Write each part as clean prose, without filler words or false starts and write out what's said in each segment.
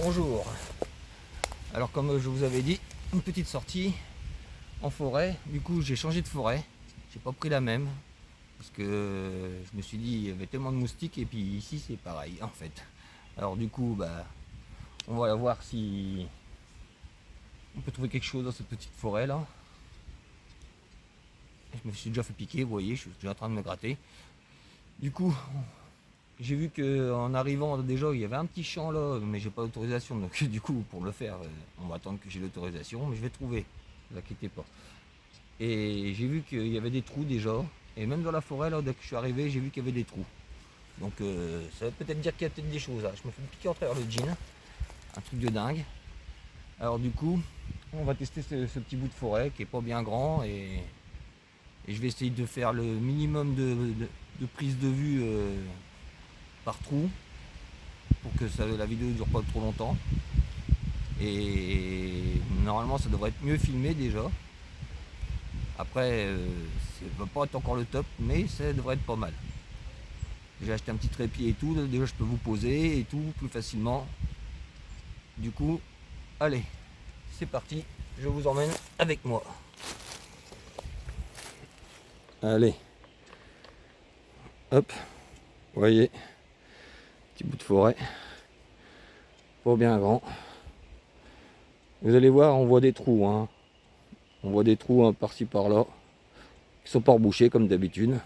Bonjour. Alors comme je vous avais dit, une petite sortie en forêt. Du coup j'ai changé de forêt. J'ai pas pris la même. Parce que je me suis dit il y avait tellement de moustiques et puis ici c'est pareil en fait. Alors du coup on va voir si on peut trouver quelque chose dans cette petite forêt là. Je me suis déjà fait piquer, vous voyez, je suis déjà en train de me gratter. Du coup, j'ai vu qu'en arrivant déjà il y avait un petit champ là, mais j'ai pas l'autorisation, donc du coup pour le faire, on va attendre que j'ai l'autorisation, mais je vais trouver, ne vous inquiétez pas. Et j'ai vu qu'il y avait des trous déjà, et même dans la forêt là, dès que je suis arrivé, j'ai vu qu'il y avait des trous. Donc ça veut peut-être dire qu'il y a peut-être des choses là. Je me fais piquer en travers le jean, un truc de dingue. Alors du coup, on va tester ce petit bout de forêt qui est pas bien grand et je vais essayer de faire le minimum de prise de vue par trou pour que la vidéo ne dure pas trop longtemps. Et normalement ça devrait être mieux filmé déjà. Après ça ne va pas être encore le top, mais ça devrait être pas mal. J'ai acheté un petit trépied et tout, déjà je peux vous poser et tout plus facilement. Du coup, allez, c'est parti, je vous emmène avec moi. Allez, hop, vous voyez, petit bout de forêt, pas bien grand. Vous allez voir, on voit des trous, hein. On voit des trous hein, par-ci par-là, qui sont pas rebouchés comme d'habitude.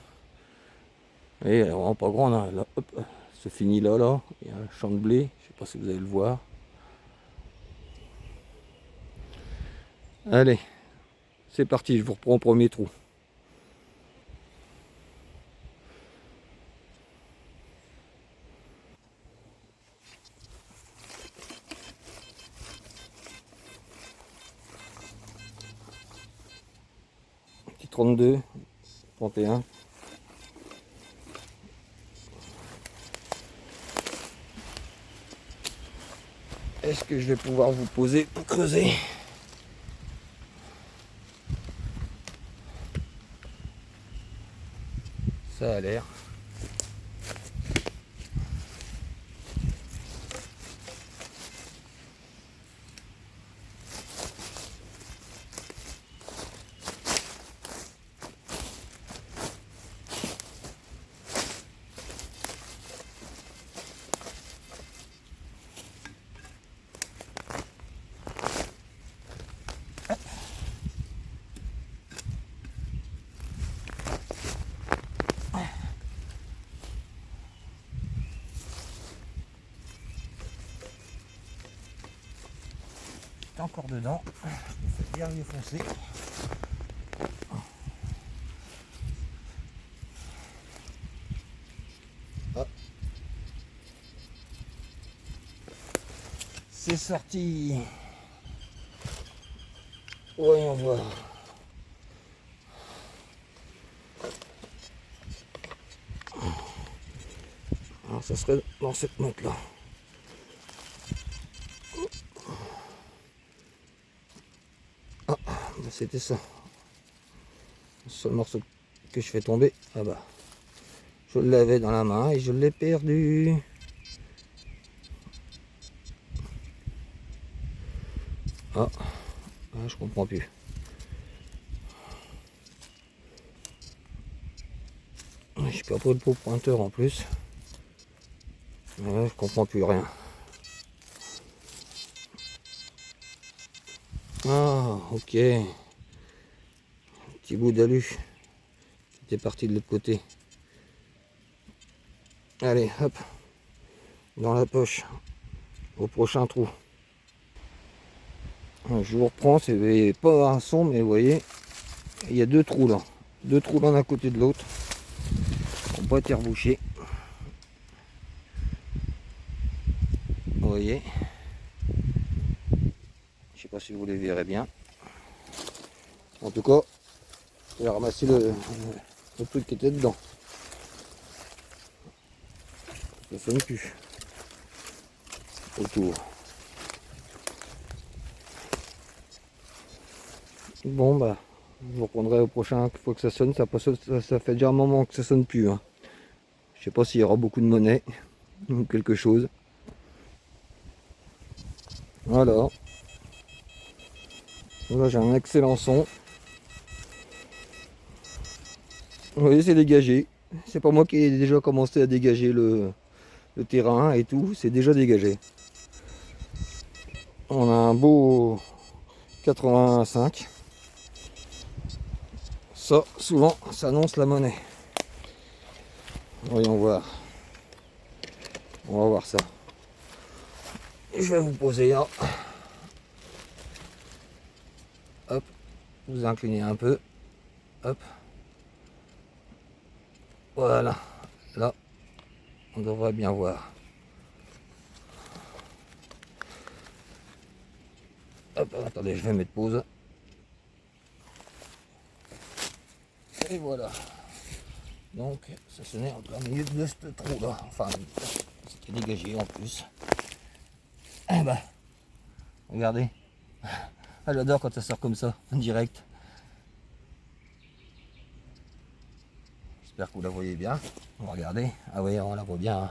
Et elle est vraiment pas grande, hein. Là, hop, se finit là, il y a un champ de blé, je sais pas si vous allez le voir. Allez, c'est parti, je vous reprends au premier trou. Petit 32, 31. Est-ce que je vais pouvoir vous poser pour creuser? Ça a l'air. Encore dedans, je me fais bien défoncer. Ah. C'est sorti. Voyons voir. Alors ça serait dans cette note là. Ah, bah c'était ça. Le seul morceau que je fais tomber. Ah bah. Je l'avais dans la main et je l'ai perdu. Ah, je comprends plus. Je suis pas pris le pot pointeur en plus. Ouais, je comprends plus rien. Ah, ok. Petit bout d'alu qui était parti de l'autre côté. Allez, hop, dans la poche, au prochain trou. Je vous reprends, c'est pas un son, mais vous voyez, il y a deux trous là. Deux trous l'un à côté de l'autre. On pas été rebouchés. Vous voyez. Je sais pas si vous les verrez bien. En tout cas, j'ai ramassé le truc qui était dedans. Ça sonne plus. Autour. Bon bah, je vous reprendrai au prochain fois que ça sonne. Ça fait déjà un moment que ça sonne plus. Hein. Je sais pas s'il y aura beaucoup de monnaie ou quelque chose. Voilà. Là j'ai un excellent son. Vous voyez, c'est dégagé. C'est pas moi qui ai déjà commencé à dégager le terrain et tout, c'est déjà dégagé. On a un beau 85. Ça, souvent, ça annonce la monnaie. Voyons voir. On va voir ça. Je vais vous poser là. Hop. Vous inclinez un peu. Hop. Voilà. Là, on devrait bien voir. Hop, attendez, je vais mettre pause. Et voilà. Donc, ça sonnait en plein milieu de ce trou là. Enfin, c'était dégagé en plus. Eh ben, regardez. Ah, j'adore quand ça sort comme ça, en direct. J'espère que vous la voyez bien. On va regarder. Ah oui, on la voit bien.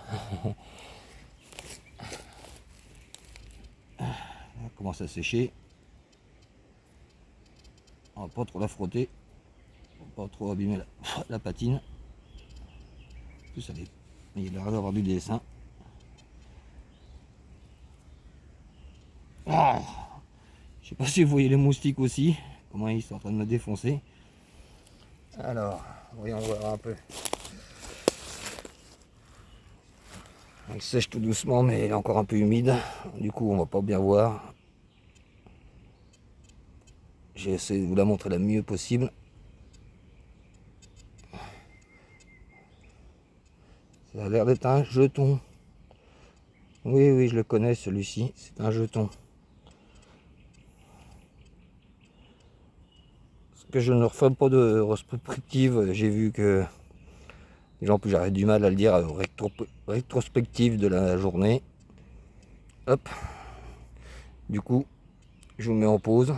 Elle commence à sécher. On va pas trop la frotter. Pas trop abîmer la patine. En plus, il a l'air d'avoir du dessin. Ah, je sais pas si vous voyez les moustiques aussi. Comment ils sont en train de me défoncer. Alors, voyons voir un peu. Il sèche tout doucement, mais il est encore un peu humide. Du coup, on va pas bien voir. J'ai essayé de vous la montrer le mieux possible. Ça a l'air d'être un jeton. Oui, oui, je le connais celui-ci. C'est un jeton. Parce que je ne refais pas de rétrospective. J'ai vu que les gens, plus j'aurais du mal à le dire, rétrospective de la journée. Hop. Du coup, je vous mets en pause.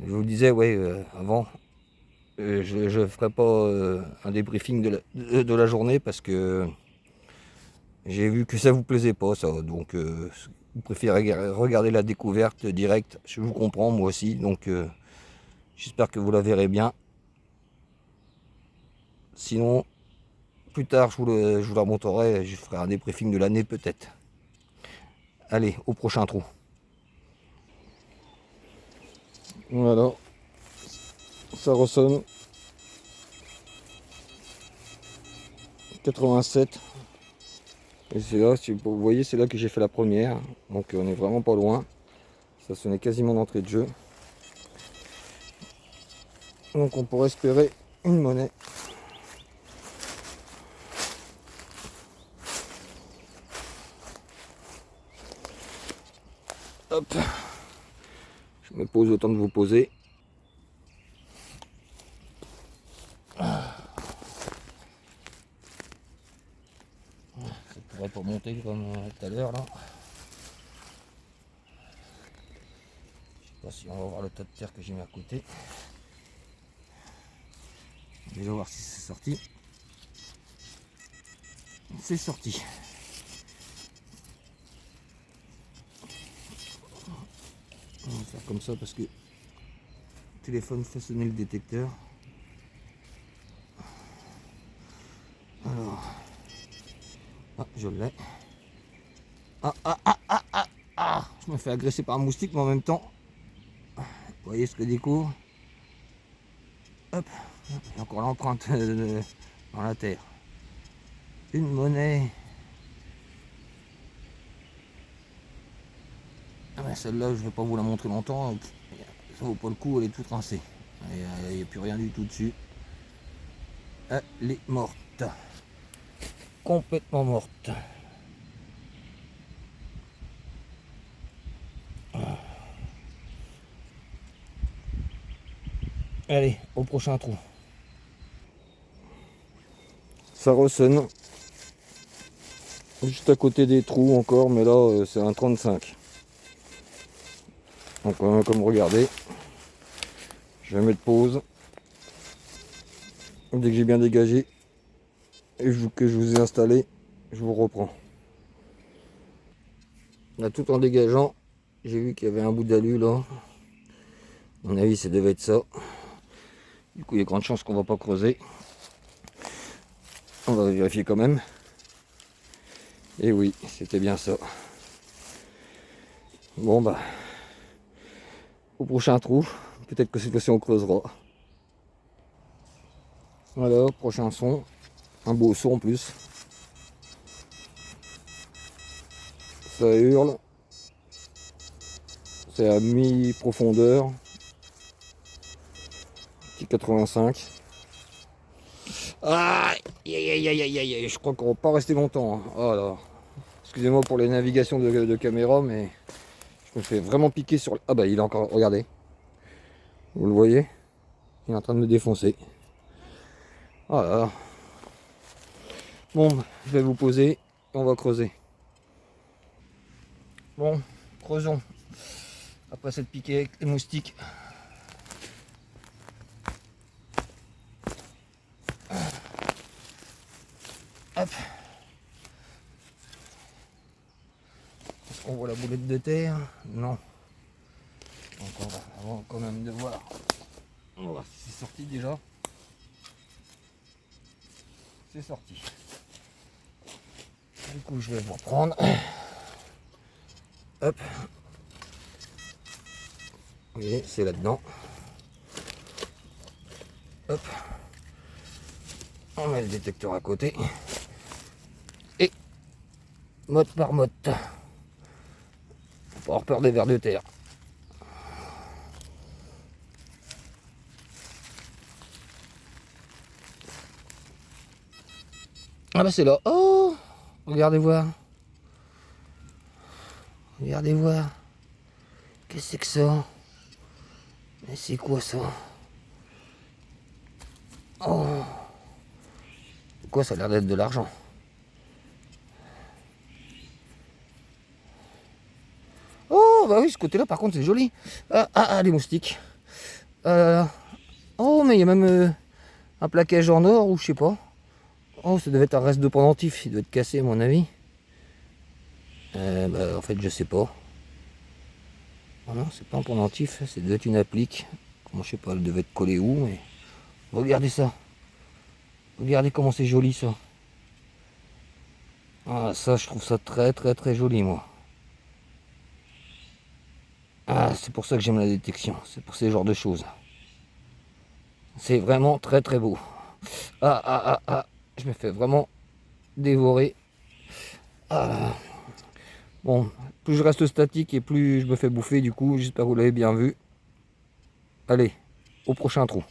Je vous le disais, ouais, avant, je ne ferai pas un débriefing de la journée parce que j'ai vu que ça vous plaisait pas, ça. Donc, vous préférez regarder la découverte directe. Je vous comprends, moi aussi. Donc, j'espère que vous la verrez bien. Sinon, plus tard, je vous la montrerai. Je ferai un débriefing de l'année peut-être. Allez, au prochain trou. Voilà, ça ressonne. 87. Et c'est là, si vous voyez, c'est là que j'ai fait la première. Donc on est vraiment pas loin. Ça sonnait quasiment d'entrée de jeu. Donc on pourrait espérer une monnaie. Hop. Je me pose autant de vous poser. Ça pourrait pas monter comme tout à l'heure là. Je sais pas si on va voir le tas de terre que j'ai mis à côté. Déjà voir si c'est sorti. C'est sorti. On va faire comme ça parce que le téléphone fait sonner le détecteur. Alors. Ah, je l'ai. Ah, je me fais agresser par un moustique, mais en même temps, vous voyez ce que je découvre. Hop, il y a encore l'empreinte dans la terre. Une monnaie. Ah ben celle-là, je vais pas vous la montrer longtemps. Ça vaut pas le coup, elle est toute rincée. Il n'y a plus rien du tout dessus. Elle est morte. Complètement morte. Allez, au prochain trou. Ça ressonne. Juste à côté des trous encore, mais là c'est un 35. Donc comme regardez, je vais mettre pause. Dès que j'ai bien dégagé et que je vous ai installé, je vous reprends. Là, tout en dégageant, J'ai vu qu'il y avait un bout d'alu là. À mon avis, ça devait être ça. Du coup, il y a grande chance qu'on va pas creuser. On va vérifier quand même. Et oui, c'était bien ça. Bon bah, au prochain trou, peut-être que cette fois-ci on creusera. Voilà, prochain son. Un beau son en plus. Ça hurle. C'est à mi-profondeur. Petit 85. Aïe, aïe, aïe, aïe, aïe, je crois qu'on va pas rester longtemps. Hein. Oh là. Excusez-moi pour les navigations de caméra, mais je me fais vraiment piquer sur... Ah bah il est encore... Regardez. Vous le voyez? Il est en train de me défoncer. Oh là là. Bon, je vais vous poser et on va creuser. Bon, creusons. Après cette piquée avec les moustiques. Hop. Est-ce qu'on voit la boulette de terre? Non. Donc on va avant quand même de voir. On va voir si c'est sorti déjà. C'est sorti. Du coup je vais vous reprendre. Hop. Vous voyez, c'est là-dedans. Hop. On met le détecteur à côté. Et motte par motte. Faut pas avoir peur des vers de terre. Ah bah c'est là. Oh, regardez voir. Regardez voir. Qu'est-ce que c'est que ça? Mais c'est quoi ça? Oh. Quoi, ça a l'air d'être de l'argent. Oh bah oui, ce côté-là par contre c'est joli. Les moustiques. Oh mais il y a même un plaquage en or ou je sais pas. Oh ça devait être un reste de pendentif, il doit être cassé à mon avis. En fait je sais pas. Oh non c'est pas un pendentif, ça doit être une applique. Comment je sais pas, elle devait être collée où mais. Regardez ça. Regardez comment c'est joli ça. Ah ça je trouve ça très très très joli moi. Ah c'est pour ça que j'aime la détection, c'est pour ces genres de choses. C'est vraiment très très beau. Je me fais vraiment dévorer. Bon, plus je reste statique et plus je me fais bouffer du coup, j'espère que vous l'avez bien vu. Allez, au prochain trou.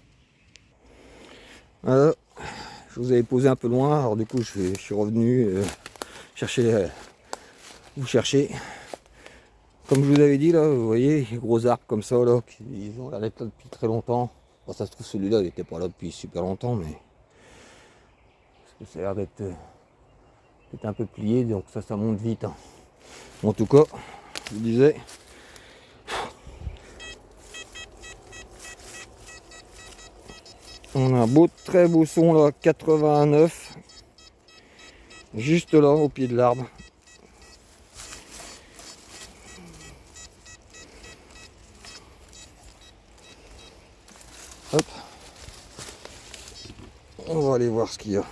Voilà, je vous avais posé un peu loin, alors du coup je suis revenu chercher, vous chercher. Comme je vous avais dit là, vous voyez, les gros arbres comme ça là, ils ont l'air d'être là depuis très longtemps. Bon, ça se trouve celui-là il n'était pas là depuis super longtemps, mais parce que ça a l'air d'être un peu plié, donc ça monte vite. Hein. En tout cas, je vous disais, on a un très beau son là, 89, juste là au pied de l'arbre. Hop, on va aller voir ce qu'il y a.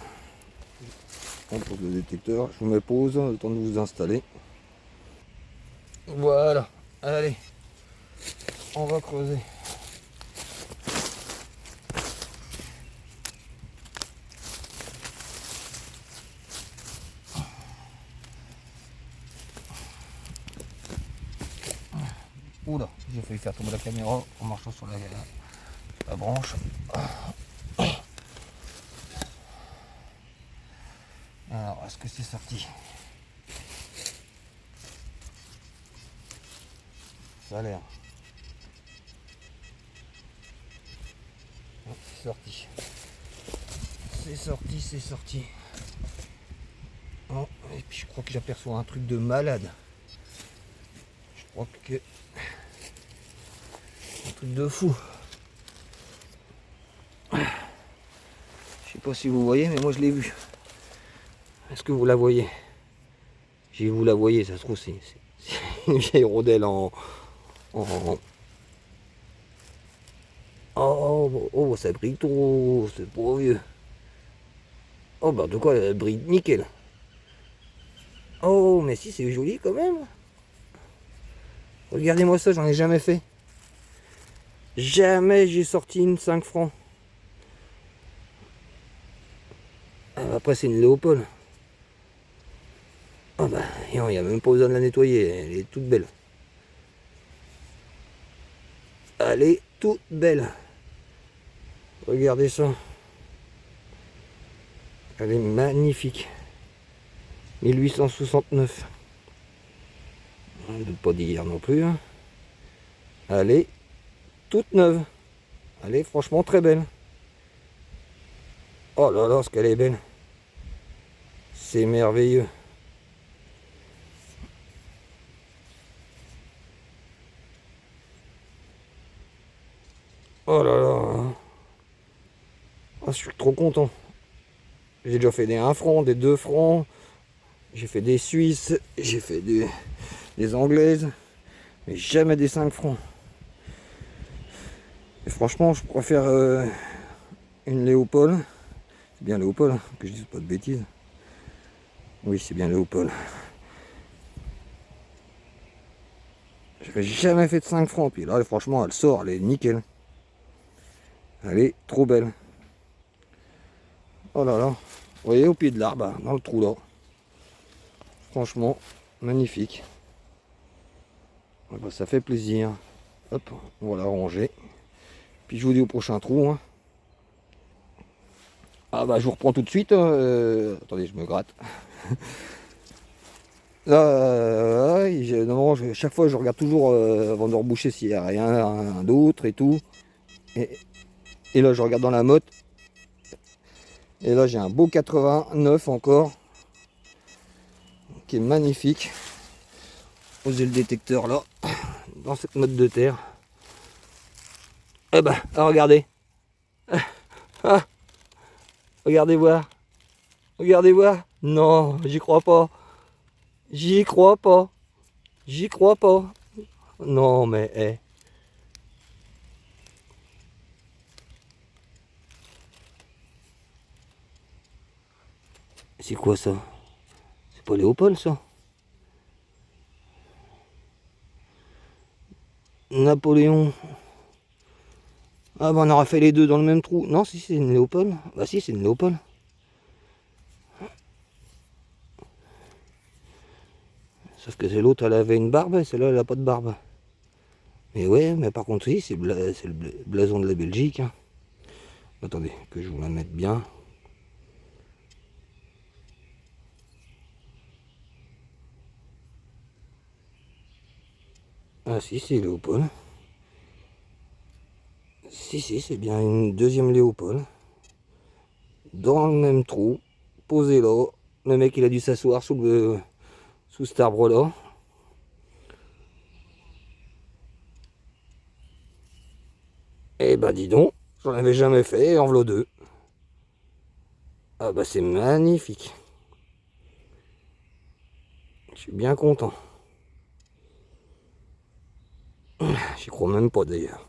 On pose le détecteur, je vous mets pause, le temps de vous installer. Voilà, allez, on va creuser. Oula, j'ai failli faire tomber la caméra en marchant sur la branche. Alors, est-ce que c'est sorti? Ça a l'air. C'est sorti. C'est sorti, c'est sorti. Oh, et puis je crois que j'aperçois un truc de malade. Je crois que... un truc de fou. Je sais pas si vous voyez, mais moi je l'ai vu. Est-ce que vous la voyez? Si vous la voyez, ça se trouve une vieille rondelle en... Oh, ça brille trop, c'est trop vieux. Oh, bah de quoi, elle brille nickel. Oh, mais si, c'est joli quand même. Regardez-moi ça, j'en ai jamais fait. Jamais j'ai sorti une 5 francs. Après, c'est une Léopold. Oh bah, il n'y a même pas besoin de la nettoyer, elle est toute belle. Elle est toute belle. Regardez ça. Elle est magnifique. 1869. On ne doute pas d'hier non plus. Hein. Elle est toute neuve. Elle est franchement très belle. Oh là là, ce qu'elle est belle. C'est merveilleux. Oh là là. Ah, je suis trop content. J'ai déjà fait des 1 franc, des 2 francs. J'ai fait des Suisses. J'ai fait des Anglaises. Mais jamais des 5 francs. Et franchement, je préfère une Léopold. C'est bien Léopold, hein, que je dise pas de bêtises. Oui, c'est bien Léopold. J'avais jamais fait de 5 francs. Puis là, franchement, elle sort, elle est nickel. Elle est trop belle. Oh là là. Vous voyez, au pied de l'arbre, dans le trou là. Franchement, magnifique. Ouais, bah, ça fait plaisir. Hop, on va la ranger. Puis je vous dis au prochain trou. Hein. Ah bah je vous reprends tout de suite. Attendez, je me gratte. Là, chaque fois je regarde toujours avant de reboucher s'il n'y a rien d'autre et tout. Et là je regarde dans la motte. Et là j'ai un beau 89 encore. Qui est magnifique. Posez le détecteur là. Dans cette motte de terre. Eh ben, regardez. Ah, regardez voir. Regardez voir. Non, j'y crois pas. J'y crois pas. J'y crois pas. Non, mais... Eh. C'est quoi ça? C'est pas Léopold ça? Napoléon. Ah bah on aura fait les deux dans le même trou. Non, si c'est une Léopold. Bah si, c'est une Léopold. Sauf que c'est l'autre, elle avait une barbe, et celle-là, elle a pas de barbe. Mais ouais, mais par contre, oui, c'est le blason de la Belgique. Hein. Attendez, que je vous la mette bien. Ah si, c'est Léopold. Si, c'est bien une deuxième Léopold. Dans le même trou, posé là. Le mec, il a dû s'asseoir sous cet arbre-là. Eh ben dis donc, j'en avais jamais fait, en v'là deux. Ah bah c'est magnifique. Je suis bien content. J'y crois même pas d'ailleurs.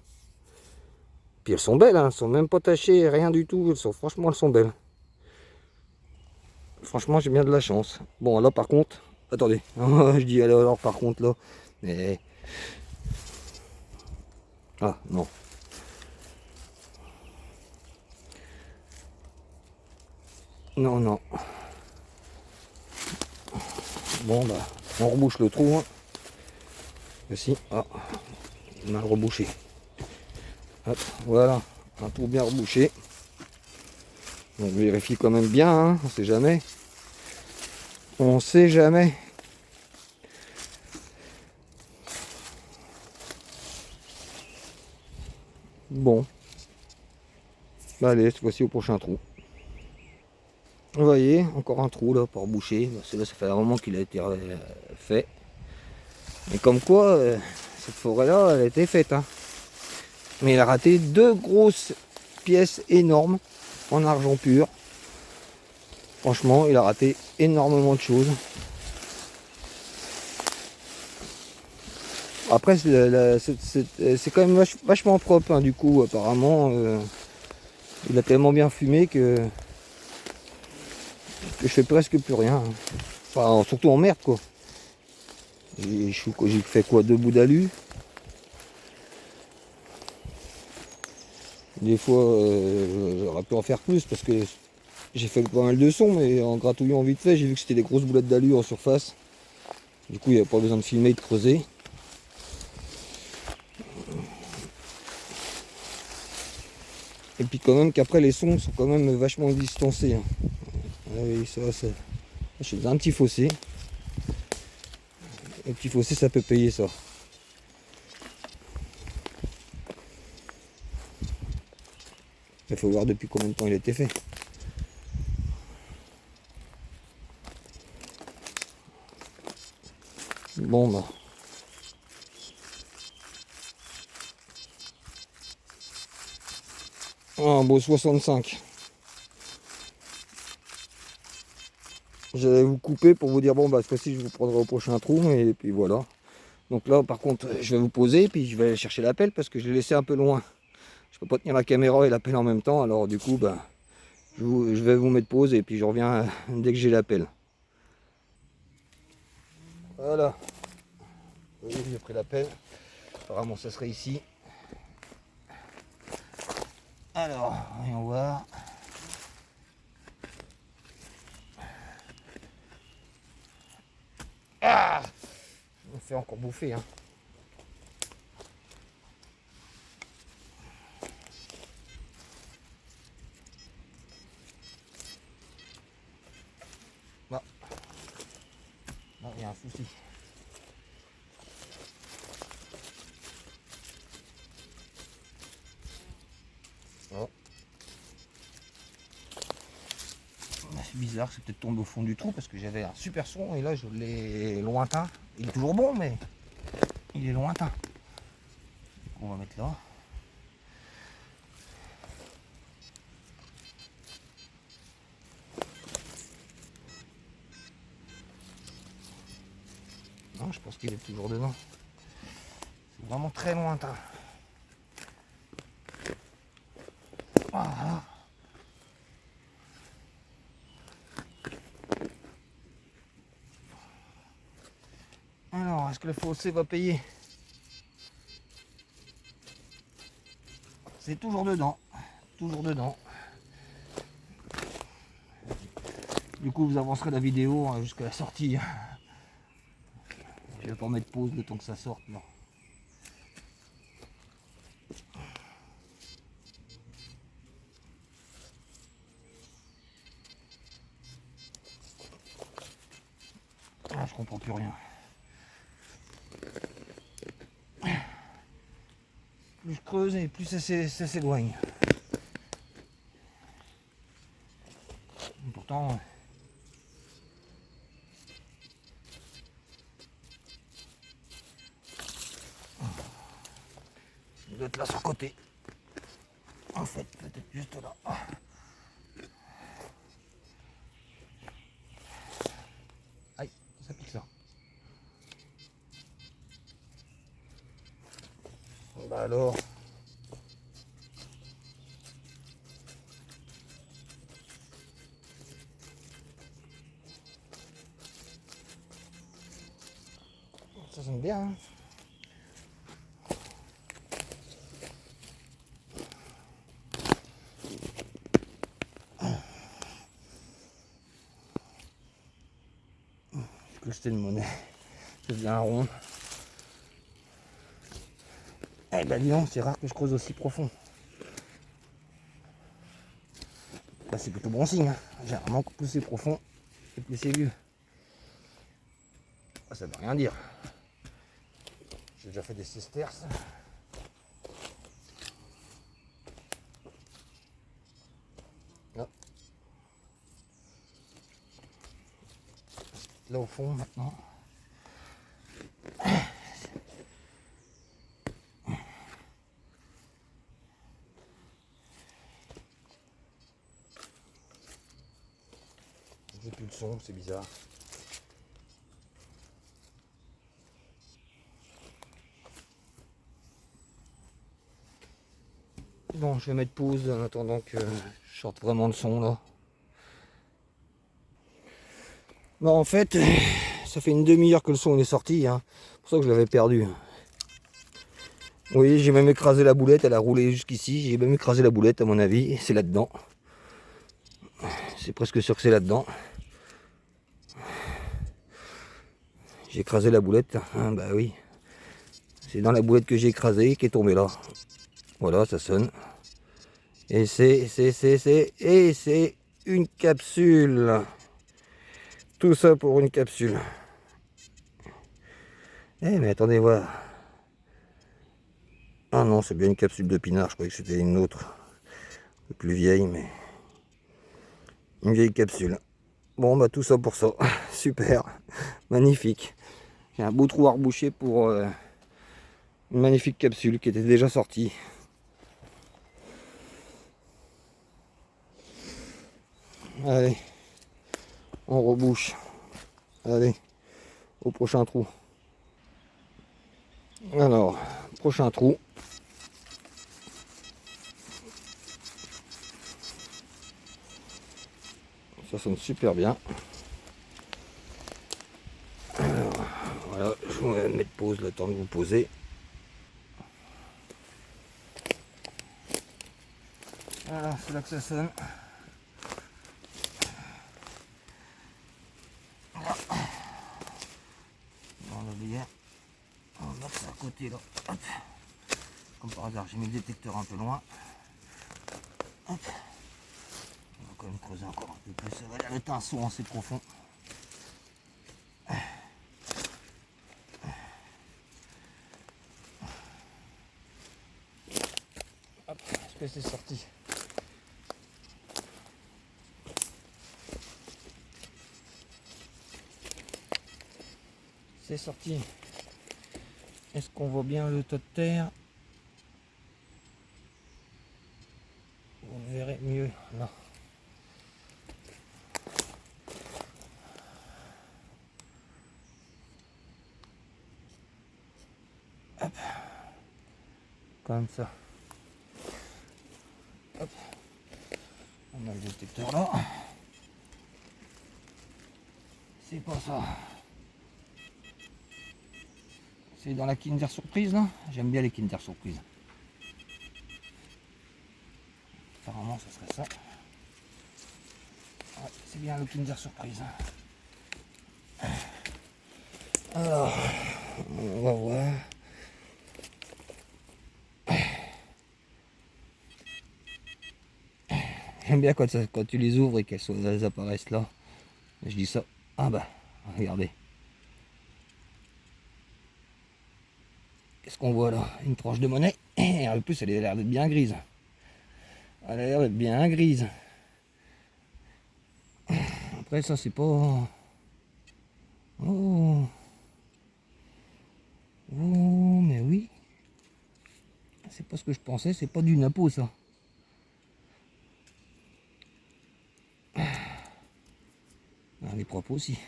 Puis elles sont belles, hein, elles sont même pas tachées, rien du tout. Franchement, elles sont belles. Franchement, j'ai bien de la chance. Bon, là par contre, attendez, je dis alors par contre là, mais... Ah non. Non, non. Bon bah, on rebouche le trou. Hein. Ici, ah, mal rebouché. Hop, voilà, un trou bien rebouché. On vérifie quand même bien, hein, on sait jamais. On sait jamais. Bon. Bah allez, cette fois-ci au prochain trou. Vous voyez, encore un trou là pour boucher. Celui-là, ça fait un moment qu'il a été fait. Et comme quoi, cette forêt-là, elle a été faite. Hein. Mais il a raté 2 grosses pièces énormes en argent pur. Franchement, il a raté énormément de choses. Après, c'est quand même vachement propre, hein, du coup, apparemment. Il a tellement bien fumé que je fais presque plus rien, hein. Enfin, surtout en merde, quoi. J'ai fait quoi, 2 bouts d'alu. Des fois, j'aurais pu en faire plus parce que j'ai fait pas mal de sons, mais en gratouillant vite fait, j'ai vu que c'était des grosses boulettes d'alu en surface. Du coup, il n'y avait pas besoin de filmer et de creuser. Et puis quand même qu'après, les sons sont quand même vachement distancés, hein. Ah oui, ça, je suis dans un petit fossé. Un petit fossé, ça peut payer ça. Il faut voir depuis combien de temps il a été fait. Bon bah. Un beau 65. J'allais vous couper pour vous dire bon bah cette fois-ci je vous prendrai au prochain trou et puis voilà. Donc là par contre je vais vous poser puis je vais aller chercher l'appel parce que je l'ai laissé un peu loin. Je peux pas tenir la caméra et l'appel en même temps, alors du coup bah je vais vous mettre pause et puis je reviens dès que j'ai l'appel. Voilà. Oui, j'ai pris l'appel. Apparemment ça serait ici. Alors, voyons voir. Ah, on me fait encore bouffer, hein. Bon. Là, il y a un souci. Oh. C'est bizarre, c'est peut-être tombé au fond du trou parce que j'avais un super son et là je l'ai lointain. Il est toujours bon mais il est lointain. On va mettre là. Non, je pense qu'il est toujours dedans. C'est vraiment très lointain. Voilà. Alors, est-ce que le fossé va payer? C'est toujours dedans. Toujours dedans. Du coup, vous avancerez la vidéo hein, jusqu'à la sortie. Je vais pas mettre pause le temps que ça sorte. Non. Ah, je comprends plus rien. Plus je creuse et plus ça s'éloigne. Pourtant, il doit être là sur le côté. En fait, peut-être juste là. Aïe, ça pique là. Bah alors. Ça sonne bien, hein. Clocheté de monnaie. Ça devient un rond. Eh ben dis donc, c'est rare que je creuse aussi profond. Bah, c'est plutôt bon signe, hein. Généralement, plus c'est profond, et plus c'est vieux. Ah, ça veut rien dire. J'ai déjà fait des sesterces. Là. Là au fond maintenant. J'ai plus de son, c'est bizarre. Bon, je vais mettre pause en attendant que je sorte vraiment le son là. Bon, en fait, ça fait une demi-heure que le son est sorti, hein. C'est pour ça que je l'avais perdu. Oui, j'ai même écrasé la boulette, elle a roulé jusqu'ici. J'ai même écrasé la boulette, à mon avis, c'est là-dedans. C'est presque sûr que c'est là-dedans. J'ai écrasé la boulette, hein, bah oui. C'est dans la boulette que j'ai écrasé qui est tombée là. Voilà, ça sonne. Et c'est une capsule. Tout ça pour une capsule. Eh mais attendez voir. Ah non, c'est bien une capsule de pinard, je croyais que c'était une autre. Un peu plus vieille, mais... Une vieille capsule. Bon bah tout ça pour ça. Super. Magnifique. J'ai un beau trou à reboucher pour une magnifique capsule qui était déjà sortie. Allez. On rebouche. Allez. Au prochain trou. Alors, prochain trou. Ça sonne super bien. Alors, voilà, je vais mettre pause le temps de vous poser. Voilà, c'est là que ça sonne. On va oublier. On va mettre ça à côté là. Hop. Comme par hasard, j'ai mis le détecteur un peu loin. Hop. On va quand même creuser encore un peu plus. Ça va aller un son assez profond. Hop, est-ce que c'est sorti? C'est sorti. Est-ce qu'on voit bien le tas de terre? Vous verrez mieux là. Hop. Comme ça. Hop. On a le détecteur là. C'est pas ça. C'est dans la Kinder Surprise là. J'aime bien les Kinder Surprise. Apparemment ce serait ça. Ouais, c'est bien le Kinder Surprise. Alors, on va voir. J'aime bien quand tu les ouvres et qu'elles apparaissent là. Je dis ça. Ah bah, regardez. Qu'est-ce qu'on voit là? Une tranche de monnaie. Et en plus, elle a l'air d'être bien grise. Elle a l'air d'être bien grise. Après, ça, c'est pas... Oh. Oh, mais oui. C'est pas ce que je pensais. C'est pas du napo, ça. Elle est propre aussi.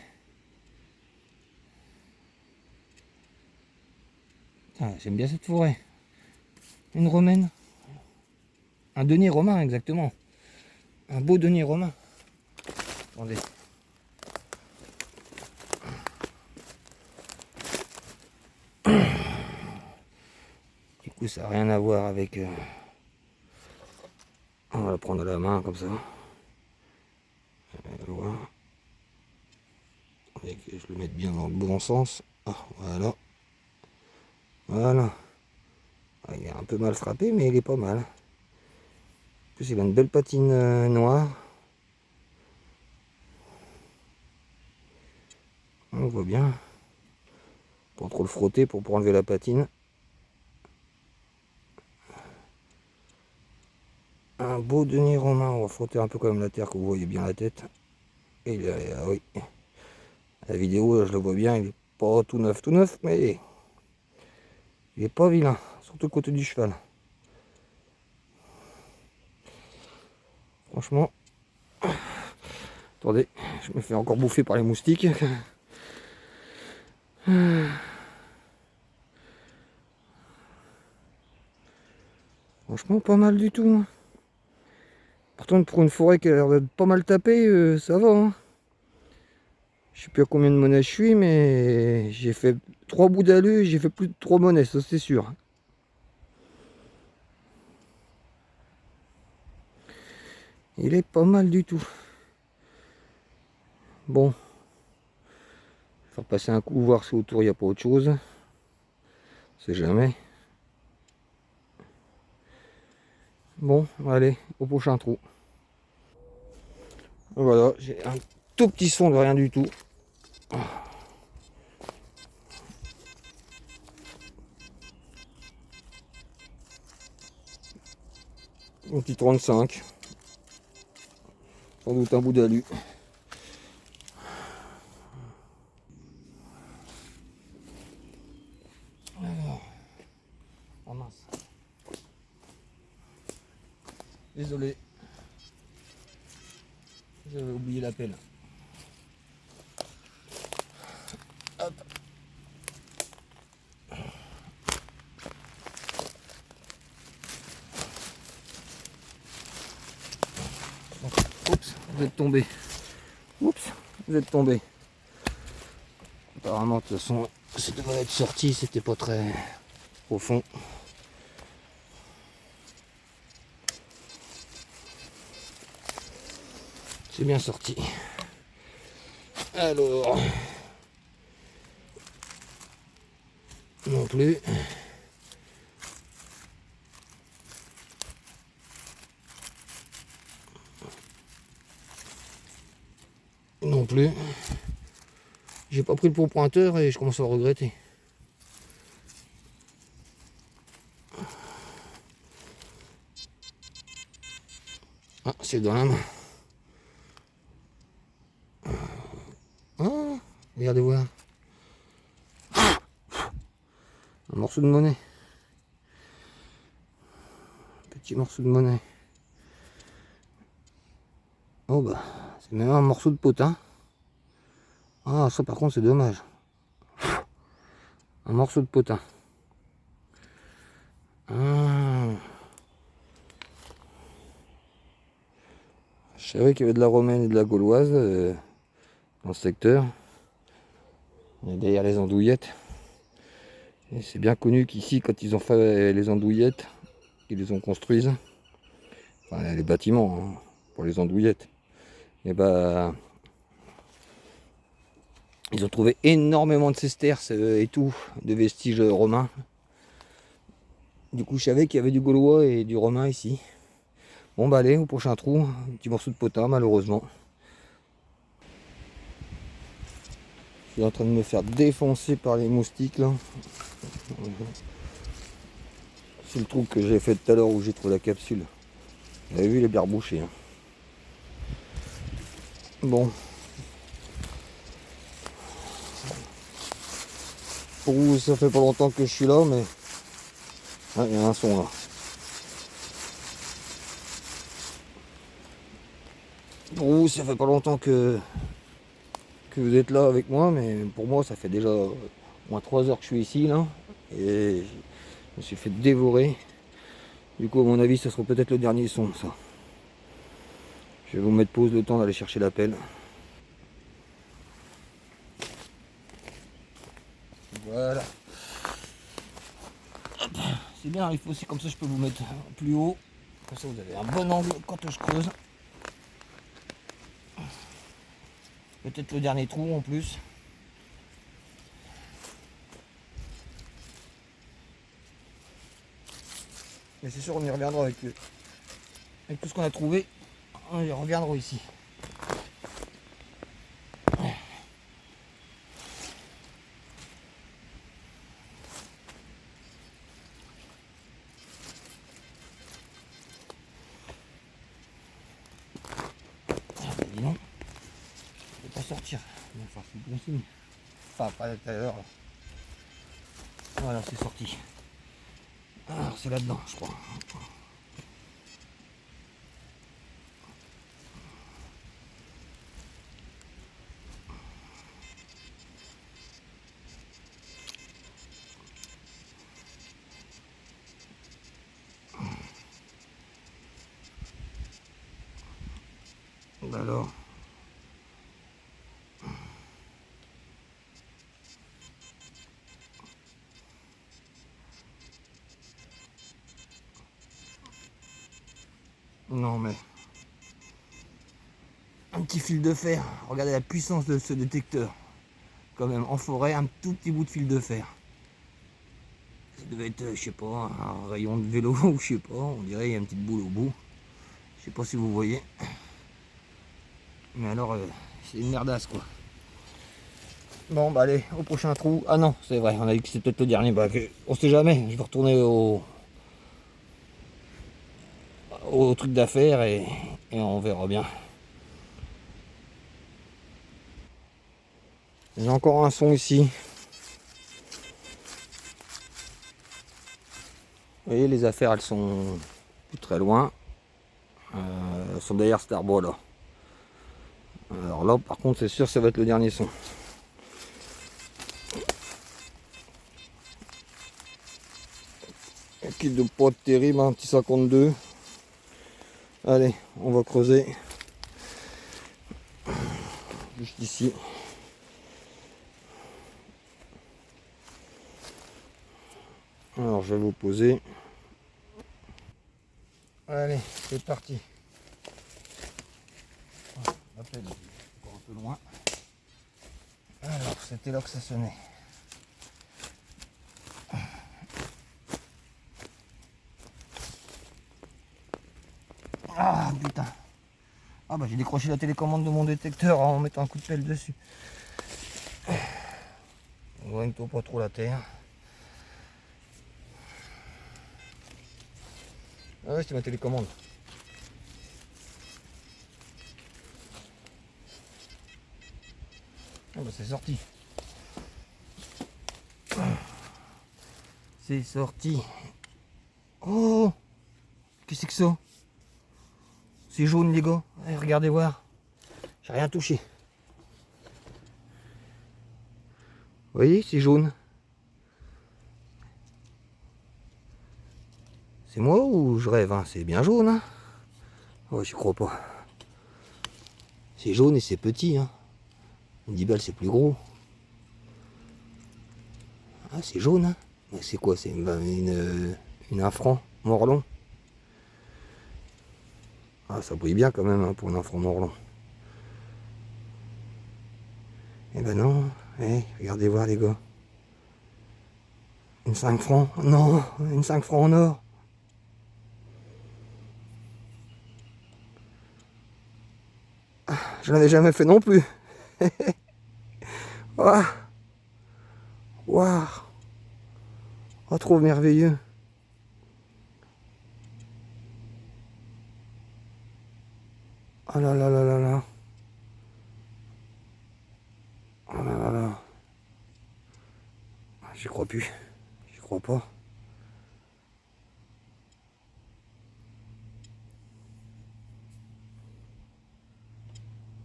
Ah, j'aime bien cette forêt. Une romaine. Un denier romain, exactement. Un beau denier romain. Attendez. Du coup, ça n'a rien à voir avec... On va le prendre à la main, comme ça. Voilà. Et que je le mette bien dans le bon sens. Ah, voilà. Voilà. Ah, il est un peu mal frappé, mais il est pas mal. En plus, il a une belle patine noire. On voit bien. Pas trop le frotter pour enlever la patine. Un beau denier romain. On va frotter un peu comme la terre, que vous voyez bien la tête. Et il est, ah oui. La vidéo, je le vois bien, il est pas tout neuf, mais il est pas vilain. Surtout le côté du cheval. Franchement. Attendez, je me fais encore bouffer par les moustiques. Franchement, pas mal du tout. Hein. Par contre, pour une forêt qui a l'air d'être pas mal tapée, ça va. Hein. Je sais plus à combien de monnaies je suis, mais j'ai fait 3 bouts d'alu et j'ai fait plus de 3 monnaies, ça c'est sûr. Il est pas mal du tout. Bon, je vais faire passer un coup, voir si autour il n'y a pas autre chose. On sait jamais. Bon, allez, au prochain trou. Voilà, j'ai un tout petit son de rien du tout. Un petit 35. Sans doute un bout d'alu. Alors, oh mince. Désolé. J'avais oublié la pelle. Hop. Oups, vous êtes tombé. Oups, vous êtes tombé. Apparemment, de toute façon, ça devrait être sorti, c'était pas très profond. C'est bien sorti. Alors, non plus. Non plus. J'ai pas pris le pot pointeur et je commence à le regretter. Ah, c'est dans la main. Ah, regardez voir. Un morceau de monnaie. Petit morceau de monnaie. Oh bah, c'est même un morceau de potin. Ah, ça par contre c'est dommage. Un morceau de potin. Ah. Je savais qu'il y avait de la romaine et de la gauloise dans ce secteur. Et derrière les andouillettes. Et c'est bien connu qu'ici, quand ils ont fait les andouillettes, ils les ont construites, enfin, les bâtiments hein, pour les andouillettes, et bah ils ont trouvé énormément de sesterces et tout, de vestiges romains. Du coup, je savais qu'il y avait du gaulois et du romain ici. Bon bah allez, au prochain trou, un petit morceau de potin malheureusement. Je suis en train de me faire défoncer par les moustiques là. C'est le trou que j'ai fait tout à l'heure où j'ai trouvé la capsule. Vous avez vu, il est bien rebouché. Hein. Bon. Pour vous, ça fait pas longtemps que je suis là, mais... Ah, il y a un son là. Pour vous, ça fait pas longtemps que vous êtes là avec moi, mais pour moi, ça fait déjà au moins 3 heures que je suis ici là. Et je me suis fait dévorer. Du coup, à mon avis, ça sera peut-être le dernier son, ça. Je vais vous mettre pause le temps d'aller chercher la pelle. Voilà. C'est bien, il faut aussi comme ça, je peux vous mettre plus haut. Comme ça, vous avez un bon angle quand je creuse. Peut-être le dernier trou en plus. Mais c'est sûr, on y reviendra avec tout ce qu'on a trouvé. On y reviendra ici. Dis non, je ne vais pas sortir. Enfin, c'est bon signe. Enfin, pas à l'intérieur. Voilà, c'est sorti. Alors, c'est là-dedans, je crois. Bah alors. Non mais. Un petit fil de fer. Regardez la puissance de ce détecteur. Quand même, en forêt, un tout petit bout de fil de fer. Ça devait être, je sais pas, un rayon de vélo ou je sais pas. On dirait qu'il y a une petite boule au bout. Je sais pas si vous voyez. Mais alors, c'est une merdasse quoi. Bon bah allez, au prochain trou. Ah non, c'est vrai, on a dit que c'était peut-être le dernier. Bah, on sait jamais, je vais retourner au truc d'affaires et on verra bien. J'ai encore un son ici. Vous voyez, les affaires, elles sont plus très loin. Elles sont derrière cet arbre là. Alors là, par contre, c'est sûr, ça va être le dernier son. Qui de pas terrible, un petit 52. Allez, on va creuser. Juste ici. Alors je vais vous poser. Allez, c'est parti. Peut-être encore un peu loin. Alors, c'était là que ça sonnait. Ah putain. Ah bah j'ai décroché la télécommande de mon détecteur en mettant un coup de pelle dessus. Éloigne-toi pas trop la terre. Ah ouais, c'est ma télécommande. Ah bah c'est sorti. C'est sorti. Oh, qu'est-ce que c'est que ça? C'est jaune les gars. Allez, regardez voir. J'ai rien touché. Vous voyez, c'est jaune. C'est moi ou je rêve hein? C'est bien jaune hein? Ouais, je crois pas. C'est jaune et c'est petit hein. Une 10 balles c'est plus gros. Ah c'est jaune hein. C'est quoi? C'est une infran morlon. Ah ça brille bien quand même hein, pour une infran morlon. Eh ben non. Regardez voir les gars. Une 5 francs. Non, une 5 francs en or. Ah, je n'en avais jamais fait non plus. Waouh. Waouh. Oh trop merveilleux. Oh là là là là là. Oh là là là. J'y crois plus. J'y crois pas.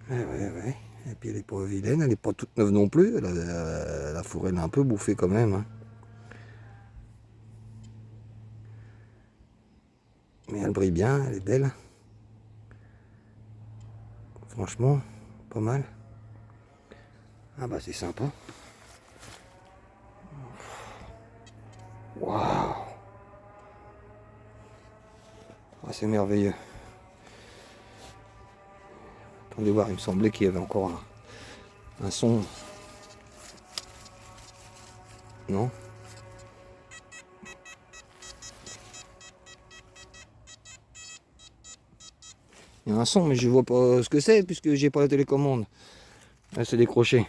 Ouais. Et puis elle est pas vilaine, elle est pas toute neuve non plus. La forêt l'a un peu bouffée quand même. Hein. Mais elle brille bien, elle est belle. Franchement, pas mal. Ah bah c'est sympa. Waouh. Ah, c'est merveilleux. Attendez voir, il me semblait qu'il y avait encore un son. Non? Il y a un son, mais je vois pas ce que c'est puisque j'ai pas la télécommande. Elle s'est décrochée.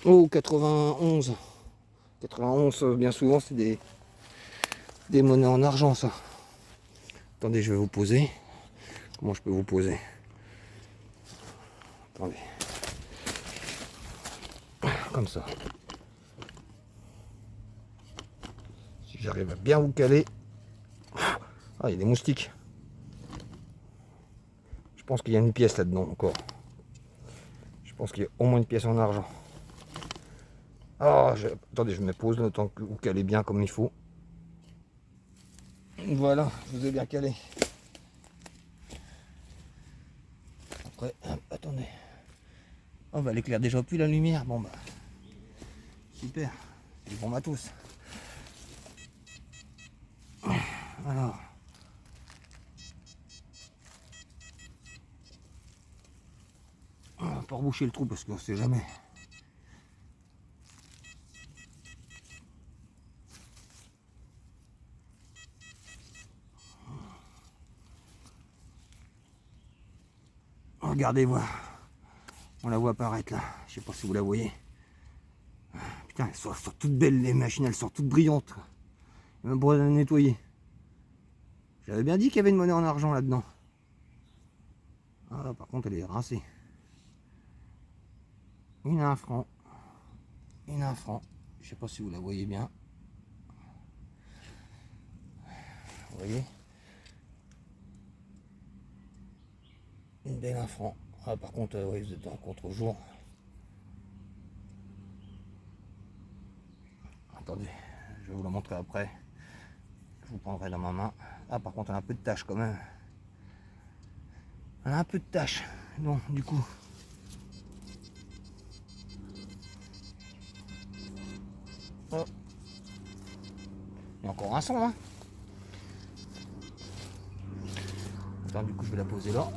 Oh, 91. 91, bien souvent, c'est des monnaies en argent, ça. Attendez, je vais vous poser. Comment je peux vous poser? Attendez. Comme ça. Si j'arrive à bien vous caler. Ah, il y a des moustiques. Je pense qu'il y a une pièce là-dedans encore. Je pense qu'il y a au moins une pièce en argent. Ah, attendez, je me pose le temps que vous calez bien comme il faut. Voilà, je vous ai bien calé. Après, hop, attendez. Oh bah elle éclaire déjà plus la lumière. Bon bah super, c'est du bon matos. Alors. On va pas reboucher le trou parce qu'on sait jamais. Regardez voir. On la voit apparaître là. Je sais pas si vous la voyez. Putain, elles sont toutes belles les machines, elles sont toutes brillantes. Même pour les nettoyer. J'avais bien dit qu'il y avait une monnaie en argent là-dedans. Ah là, par contre, elle est rincée. Une à 1 franc. Une à 1 franc. Je sais pas si vous la voyez bien. Vous voyez? Une belle 1 franc. Ah, par contre, oui, vous êtes en contre-jour. Attendez, je vais vous la montrer après. Je vous prendrai dans ma main. Ah, par contre, elle a un peu de tache quand même. Elle a un peu de tache. Bon, du coup. Oh. Il y a encore un son, hein. Attends, du coup, je vais la poser là.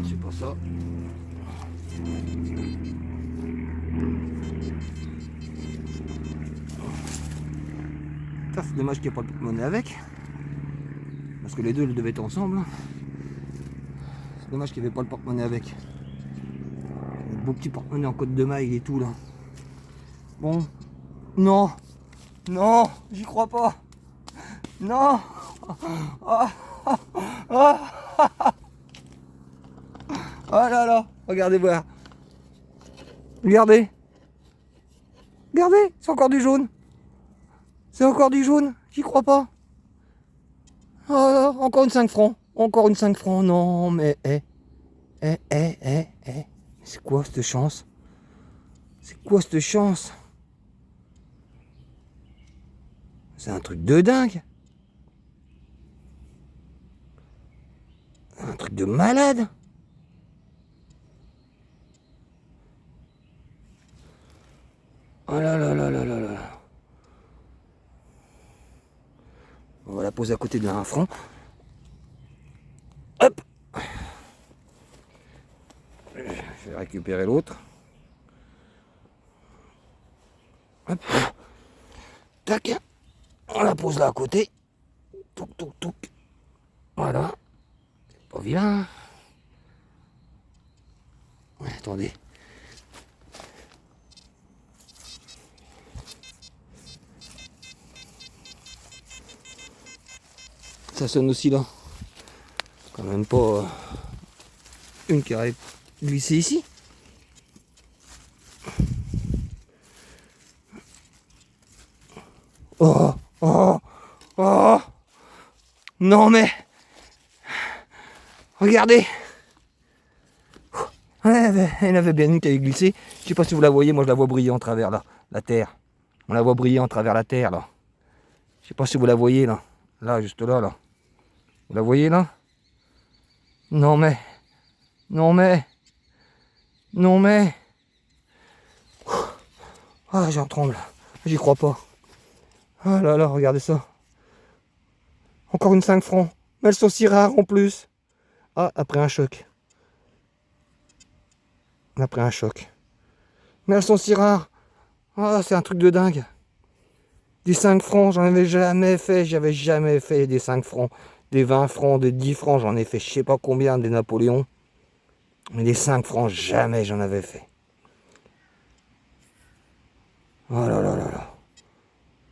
C'est pas ça. Ça, c'est dommage qu'il n'y ait pas de porte-monnaie avec. Parce que les deux devaient être ensemble. C'est dommage qu'il n'y avait pas le porte-monnaie avec. Un beau petit porte-monnaie en côte de maille et tout là. Bon. Non. Non, j'y crois pas. Non. Ah. Ah. Oh là là. Regardez voir. Regardez. Regardez, c'est encore du jaune. C'est encore du jaune, j'y crois pas. Oh, encore une 5 francs. Encore une 5 francs. Non, mais c'est quoi cette chance? C'est quoi cette chance? C'est un truc de dingue. Un truc de malade. Oh là là là là là là. On va la poser à côté de la 1 franc. Hop. Je vais récupérer l'autre. Hop. Tac. On la pose là à côté. Touc, touc, touc. Voilà. C'est pas vilain. Ouais, attendez. Ça sonne aussi là. Quand même pas une qui aurait glissé ici. Oh, oh, oh. Non mais. Regardez. Elle avait bien une qui avait glissé. Je sais pas si vous la voyez, moi je la vois briller en travers là, la terre. On la voit briller en travers la terre là. Je sais pas si vous la voyez là. Là, juste là, là. Vous la voyez là? Non mais. Non mais. Non mais. Ah, j'en tremble. J'y crois pas. Ah là là, regardez ça. Encore une 5 francs. Mais elles sont si rares en plus. Ah, après un choc. Après un choc. Mais elles sont si rares. Ah, c'est un truc de dingue. Des 5 francs, j'en avais jamais fait. J'avais jamais fait des 5 francs. Des 20 francs, des 10 francs, j'en ai fait je sais pas combien, des Napoléons. Mais des 5 francs, jamais j'en avais fait. Oh là là là là.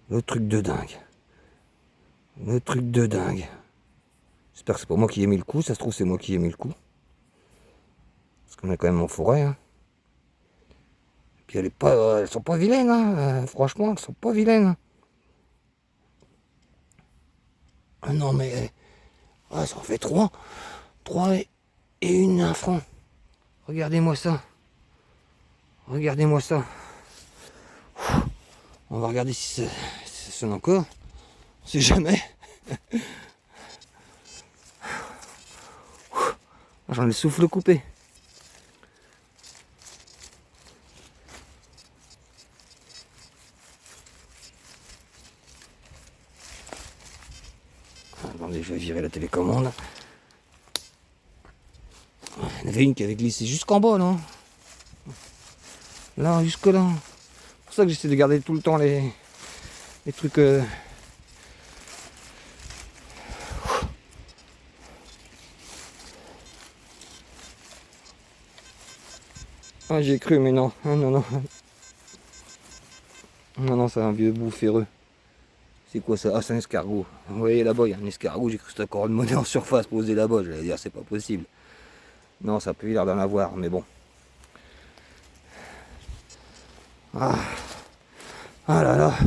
Le truc de dingue. Le truc de dingue. J'espère que c'est pas moi qui ai mis le coup. Ça se trouve, c'est moi qui ai mis le coup. Parce qu'on est quand même en forêt. Hein. Et puis elles sont pas vilaines. Hein. Franchement, elles sont pas vilaines. Ah non, mais ah, ça en fait 3. 3 et une 1 franc. Regardez-moi ça. Regardez-moi ça. On va regarder si ça sonne encore. On sait jamais. J'en ai le souffle coupé. Attendez, je vais virer la télécommande. Il y en avait une qui avait glissé jusqu'en bas, non? Là, jusque là. C'est pour ça que j'essaie de garder tout le temps les trucs. Ah, j'ai cru, mais non. Ah, non, non. Non, non, c'est un vieux bout ferreux. C'est quoi ça? Ah, c'est un escargot. Vous voyez là-bas, il y a un escargot. J'ai cru que c'était encore une monnaie en surface posée là-bas. J'allais dire, c'est pas possible. Non, ça peut l'air d'en avoir, mais bon. Ah, ah là là.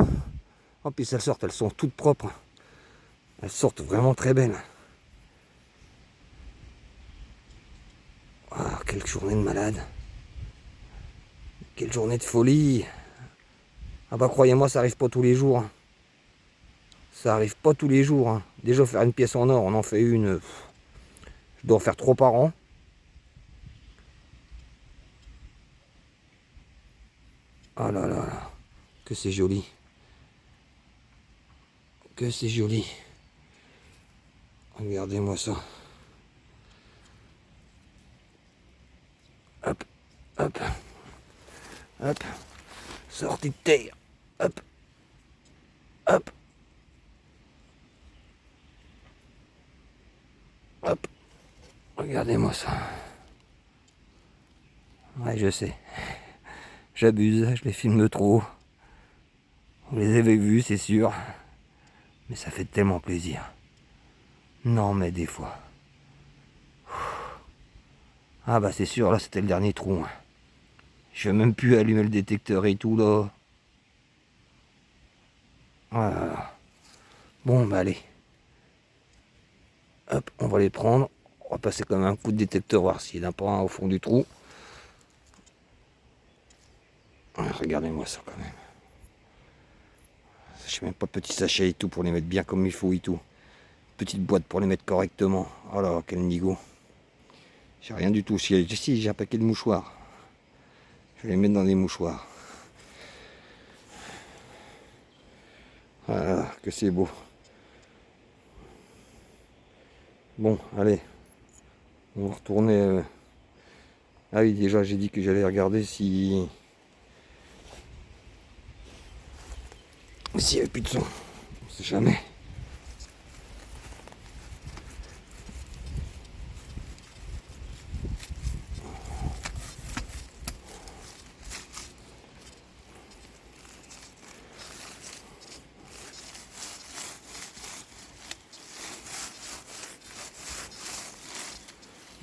Oh, puis elles sortent, elles sont toutes propres. Elles sortent vraiment très belles. Ah, quelle journée de malade. Quelle journée de folie. Ah bah croyez-moi, ça arrive pas tous les jours. Ça arrive pas tous les jours. Déjà faire une pièce en or, on en fait une. Je dois en faire 3 par an. Ah là là là. Que c'est joli. Que c'est joli. Regardez-moi ça. Hop, hop, hop. Sortie de terre. Hop, hop. Hop. Regardez-moi ça. Ouais, je sais. J'abuse, je les filme trop. Vous les avez vus, c'est sûr. Mais ça fait tellement plaisir. Non, mais des fois. Ah bah c'est sûr, là c'était le dernier trou. Je vais même plus allumer le détecteur et tout là. Voilà. Bon bah allez. Hop, on va les prendre. On va passer quand même un coup de détecteur, voir s'il n'y en a pas un au fond du trou. Ah, regardez-moi ça quand même. J'ai même pas de petits sachets et tout pour les mettre bien comme il faut et tout. Petite boîte pour les mettre correctement. Oh là, quel nigo. J'ai rien du tout. Si, j'ai un paquet de mouchoirs. Je vais les mettre dans des mouchoirs. Voilà, que c'est beau. Bon, allez. On va retourner. Ah oui, déjà, j'ai dit que j'allais regarder si... S'il n'y avait plus de son. On sait jamais.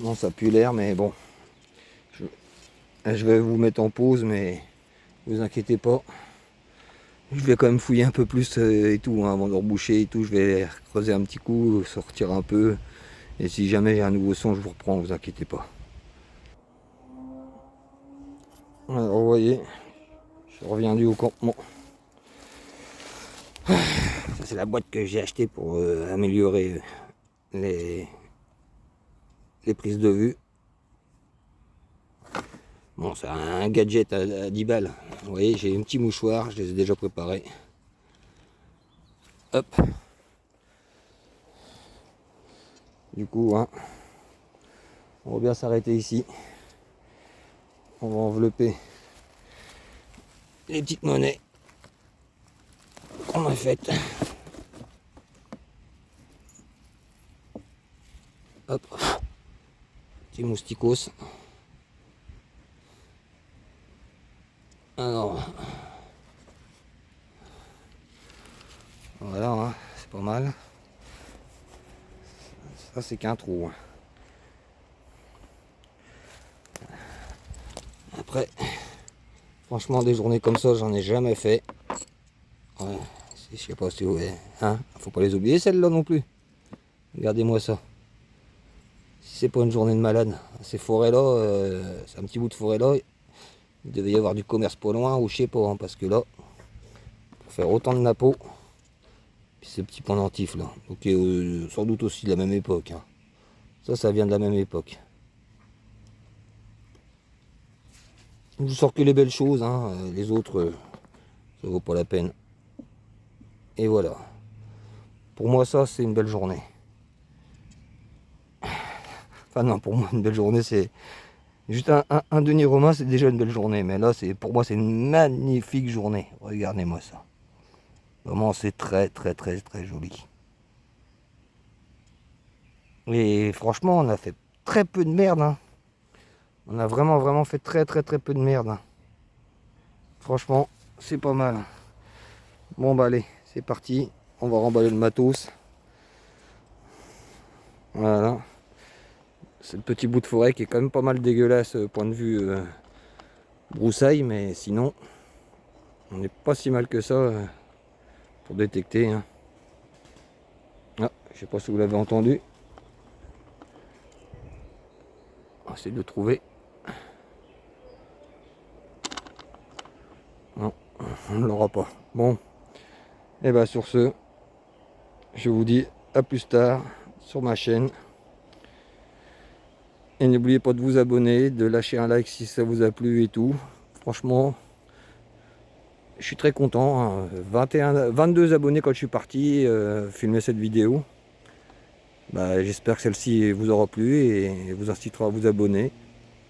Bon, ça pue l'air, mais bon. Je vais vous mettre en pause, mais vous inquiétez pas. Je vais quand même fouiller un peu plus et tout, avant de reboucher et tout. Je vais creuser un petit coup, sortir un peu. Et si jamais il y a un nouveau son, je vous reprends, vous inquiétez pas. Alors, vous voyez, je suis reviendu au campement. Ça, c'est la boîte que j'ai achetée pour améliorer les prises de vue. Bon, c'est un gadget à 10 balles. Vous voyez, j'ai un petit mouchoir, je les ai déjà préparés. Hop. Du coup, hein, on va bien s'arrêter ici. On va envelopper les petites monnaies qu'on a faites. Hop. Petit mousticos. Alors. Voilà, hein, c'est pas mal. Ça, c'est qu'un trou. Hein. Après, franchement, des journées comme ça, j'en ai jamais fait. Ouais, je sais pas si vous voyez. Hein, faut pas les oublier celles-là non plus. Regardez-moi ça. Si c'est pas une journée de malade, ces forêts-là, c'est un petit bout de forêt-là. Il devait y avoir du commerce pas loin ou je sais pas, hein, parce que là, pour faire autant de napeaux, puis ce petit pendentif là, donc sans doute aussi de la même époque. Hein. Ça vient de la même époque. Je vous sors que les belles choses, hein. Les autres, ça vaut pas la peine. Et voilà. Pour moi, ça, c'est une belle journée. Enfin non, pour moi, une belle journée, c'est... Juste un denier romain, c'est déjà une belle journée. Mais là, pour moi, c'est une magnifique journée. Regardez-moi ça. Vraiment, c'est très, très, très, très joli. Et franchement, on a fait très peu de merde. Hein. On a vraiment, vraiment fait très, très, très peu de merde. Hein. Franchement, c'est pas mal. Bon, bah allez, c'est parti. On va remballer le matos. Voilà. C'est le petit bout de forêt qui est quand même pas mal dégueulasse point de vue broussaille, mais sinon, on n'est pas si mal que ça pour détecter. Hein. Ah, je sais pas si vous l'avez entendu. On va essayer de le trouver. Non, on ne l'aura pas. Bon, et bah sur ce, je vous dis à plus tard sur ma chaîne. Et n'oubliez pas de vous abonner, de lâcher un like si ça vous a plu et tout. Franchement, je suis très content. Hein. 22 abonnés quand je suis parti filmer cette vidéo. Bah, j'espère que celle-ci vous aura plu et vous incitera à vous abonner.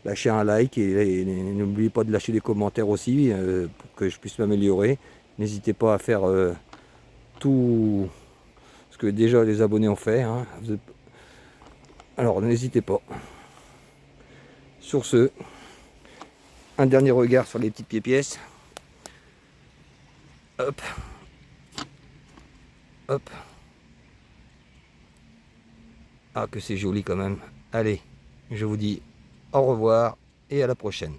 Lâchez un like et n'oubliez pas de lâcher des commentaires aussi pour que je puisse m'améliorer. N'hésitez pas à faire tout ce que déjà les abonnés ont fait. Hein. Alors n'hésitez pas. Sur ce, un dernier regard sur les petites pièces. Hop. Hop. Ah que c'est joli quand même. Allez, je vous dis au revoir et à la prochaine.